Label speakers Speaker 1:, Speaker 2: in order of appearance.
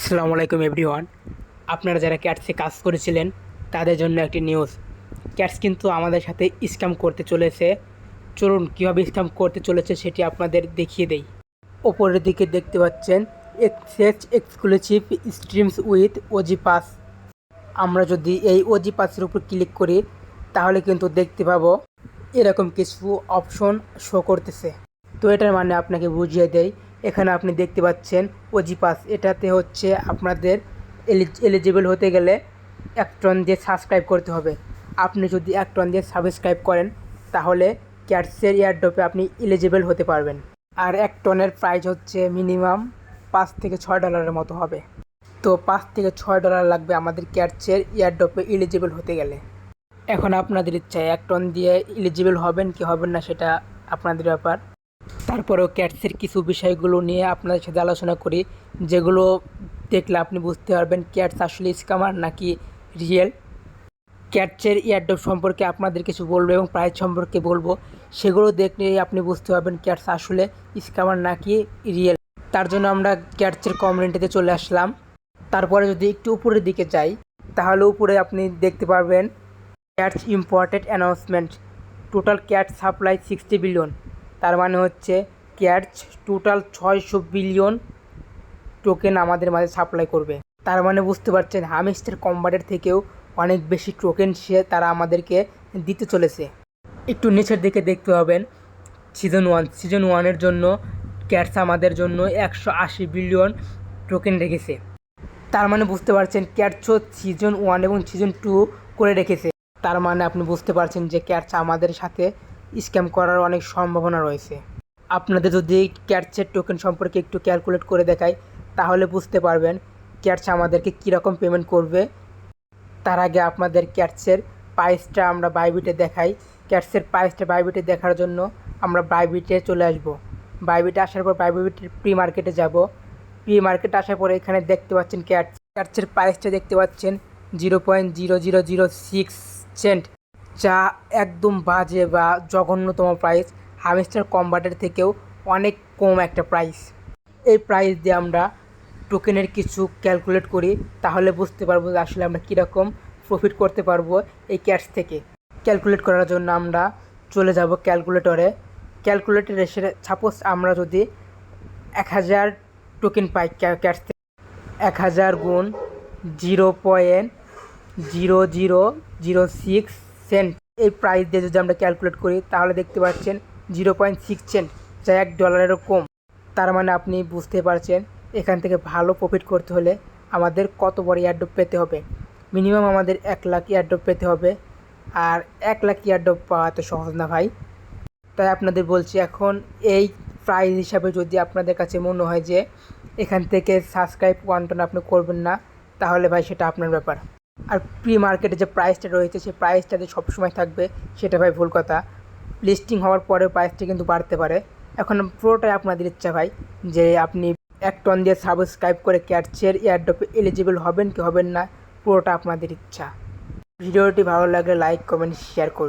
Speaker 1: আসসালামু আলাইকুম এভরিওয়ান। আপনারা যারা ক্যাটসে কাজ করেছিলেন তাদের জন্য একটি নিউজ। ক্যাটস কিন্তু আমাদের সাথে স্ক্যাম করতে চলেছে। চলুন কীভাবে স্ক্যাম করতে চলেছে সেটি আপনাদের দেখিয়ে দেই। ওপরের দিকে দেখতে পাচ্ছেন access exclusive streams with OG pass. আমরা যদি এই ওজি পাসের উপর ক্লিক করি তাহলে কিন্তু দেখতে পাবো এরকম কিছু অপশন শো করতেছে। তো এটার মানে আপনাকে বুঝিয়ে দেই। এখানে আপনি দেখতে পাচ্ছেন ওজি পাস, এটাতে হচ্ছে আপনাদের এলিজিবল হতে গেলে 1 টন দিয়ে সাবস্ক্রাইব করতে হবে। আপনি যদি 1 টন দিয়ে সাবস্ক্রাইব করেন তাহলে ক্যাটসের এয়ারড্রপে আপনি এলিজিবল হতে পারবেন। আর 1 টনের প্রাইস হচ্ছে মিনিমাম $5 থেকে $6 মতো হবে। তো $5 থেকে $6 লাগবে আমাদের ক্যাটসের এয়ারড্রপে এলিজিবল হতে গেলে। এখন আপনাদের ইচ্ছা 1 টন দিয়ে এলিজিবল হবেন কি হবেন না সেটা আপনাদের ব্যাপার। তারপরেও ক্যাটসের কিছু বিষয়গুলো নিয়ে আপনাদের সাথে আলোচনা করি, যেগুলো দেখলে আপনি বুঝতে পারবেন ক্যাটস আসলে স্ক্যামার নাকি রিয়েল। ক্যাটসের এয়ারড্রপ সম্পর্কে আপনাদের কিছু বলবো এবং প্রাইস সম্পর্কে বলবো, সেগুলো দেখলেই আপনি বুঝতে পারবেন ক্যাটস আসলে স্ক্যামার নাকি রিয়েল। তার জন্য আমরা ক্যাটসের কমিউনিটিতে চলে আসলাম। তারপরে যদি একটু উপরের দিকে যাই তাহলে উপরে আপনি দেখতে পারবেন cats imported announcement, total cat supply 60 billion. তার মানে হচ্ছে ক্যাটস টোটাল 600 বিলিয়ন টোকেন আমাদের মাঝে সাপ্লাই করবে। তার মানে বুঝতে পারছেন হামস্টার কম্বাটের থেকেও অনেক বেশি টোকেন তারা আমাদেরকে দিতে চলেছে। একটু নিচের দিকে দেখতে পাবেন সিজন ওয়ানের জন্য ক্যাটস আমাদের জন্য 180 বিলিয়ন টোকেন রেখেছে। তার মানে বুঝতে পারছেন ক্যাটসও সিজন 1 এবং সিজন 2 করে রেখেছে। তার মানে আপনি বুঝতে পারছেন যে ক্যাটস আমাদের সাথে স্ক্যাম করার অনেক সম্ভাবনা রয়েছে। আপনাদের যদি ক্যাটসের টোকেন সম্পর্কে একটু ক্যালকুলেট করে দেখাই তাহলে বুঝতে পারবেন ক্যাটস আমাদেরকে কীরকম পেমেন্ট করবে। তার আগে আপনাদের ক্যাটসের প্রাইসটা আমরা বাইবিটে দেখাই। ক্যাটসের প্রাইসটা বাইবিটে দেখার জন্য আমরা বাইবিটে চলে আসব। বাইবিটে আসার পর বাইবিটের প্রি মার্কেটে যাব। প্রি মার্কেটে আসার পরে এখানে দেখতে পাচ্ছেন ক্যাটসের প্রাইসটা দেখতে পাচ্ছেন 0.0006 সেন্ট, যা একদম বাজে বা জঘন্যতম প্রাইস। হামস্টার কম্বাটের থেকেও অনেক কম একটা প্রাইস। এই প্রাইস দিয়ে আমরা টোকেনের কিছু ক্যালকুলেট করি তাহলে বুঝতে পারবো যে আসলে আমরা কীরকম প্রফিট করতে পারবো এই ক্যাটস থেকে। ক্যালকুলেট করার জন্য আমরা চলে যাব ক্যালকুলেটরে এসে সাপোজ আমরা যদি 1000 টোকেন পাই ক্যাটস থেকে, 1000 গুণ 0.0006 সেন্ট, এই প্রাইস দিয়ে যদি আমরা ক্যালকুলেট করি তাহলে দেখতে পাচ্ছেন 0.6 সেন্ট, যা $1 কম। তার মানে আপনি বুঝতে পারছেন এখান থেকে ভালো প্রফিট করতে হলে আমাদের কত বড় এয়ারড্রপ পেতে হবে। মিনিমাম আমাদের 1 লাখ এয়ারড্রপ পেতে হবে। আর 1 লাখ এয়ারড্রপ পাওয়া তো সহজ না ভাই। তাই আপনাদের বলছি এখন এই প্রাইস হিসাবে যদি আপনাদের কাছে মনে হয় যে এখান থেকে সাবস্ক্রাইব 1 টন আপনি করবেন না, তাহলে ভাই সেটা আপনার ব্যাপার। আর প্রি মার্কেটে যে প্রাইসটা রয়েছে সেই প্রাইসটাতে সবসময় থাকবে সেটা ভাই ভুল কথা। লিস্টিং হওয়ার পরে প্রাইসটা কিন্তু বাড়তে পারে। এখন পুরোটাই আপনাদের ইচ্ছা ভাই যে আপনি 1 টন দিয়ে সাবস্ক্রাইব করে ক্যাটসের এয়ারড্রপে এলিজিবল হবেন কি হবেন না, পুরোটা আপনাদের ইচ্ছা। ভিডিওটি ভালো লাগলে লাইক কমেন্ট শেয়ার করুন।